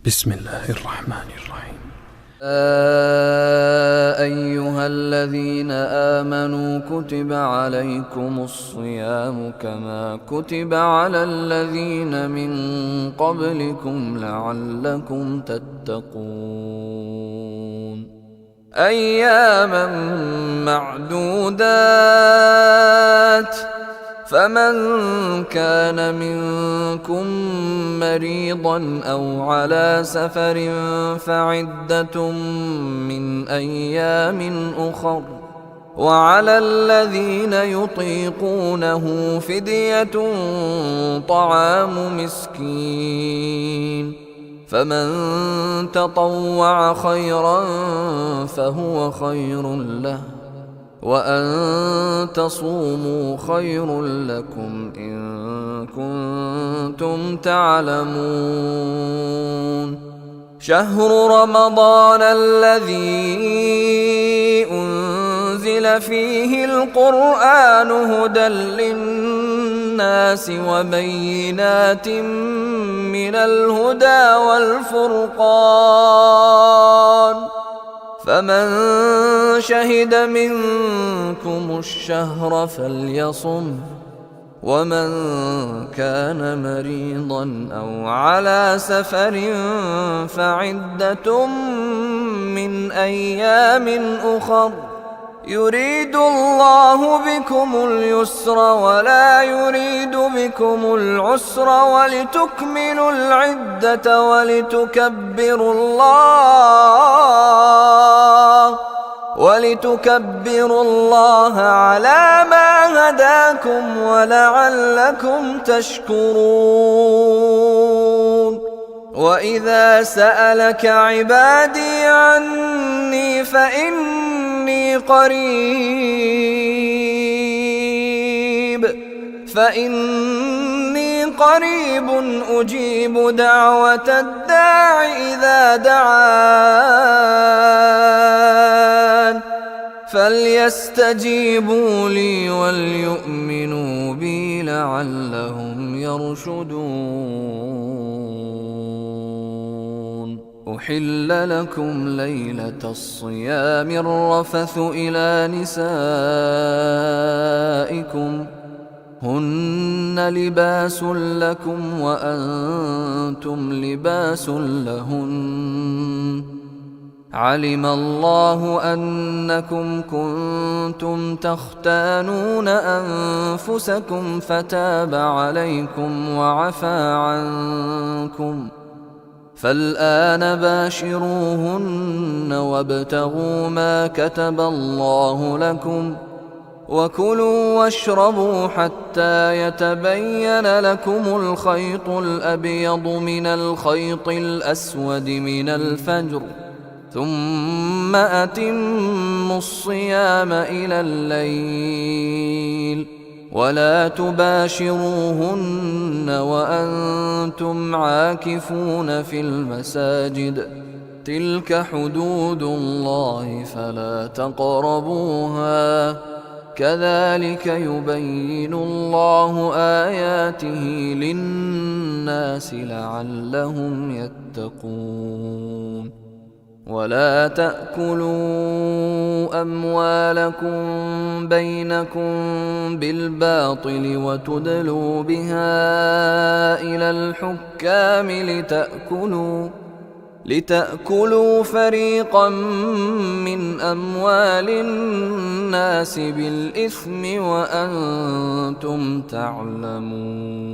بسم الله الرحمن الرحيم. أيها الذين آمنوا كتب عليكم الصيام كما كتب على الذين من قبلكم لعلكم تتقون أياما معدودات فمن كان منكم مريضا أو على سفر فعدة من أيام أخر وعلى الذين يطيقونه فدية طعام مسكين فمن تطوع خيرا فهو خير له وأن تصوموا خير لكم إن كنتم تعلمون شهر رمضان الذي أنزل فيه القرآن هدى للناس وبينات من الهدى والفرقان فمن شهد منكم الشهر فليصم ومن كان مريضا أو على سفر فعدة من أيام أخر يريد الله بكم اليسر ولا يريد بكم العسر ولتكملوا العدة ولتكبروا الله على ما هداكم ولعلكم تشكرون وإذا سألك عبادي عني فإني قريب أجيب دعوة الداع إذا دعان فليستجيبوا لي وليؤمنوا بي لعلهم يرشدون أحل لكم ليلة الصيام الرفث إلى نسائكم هن لباس لكم وأنتم لباس لهن علم الله أنكم كنتم تختانون أنفسكم فتاب عليكم وعفى عنكم فالآن باشروهن وابتغوا ما كتب الله لكم وكلوا واشربوا حتى يتبين لكم الخيط الأبيض من الخيط الأسود من الفجر ثم أتموا الصيام إلى الليل ولا تباشروهن وأنتم عاكفون في المساجد تلك حدود الله فلا تقربوها كذلك يبين الله آياته للناس لعلهم يتقون ولا تأكلوا أموالكم بينكم بالباطل وتدلوا بها إلى الحكام لتأكلوا فريقا من أموال الناس بالإثم وأنتم تعلمون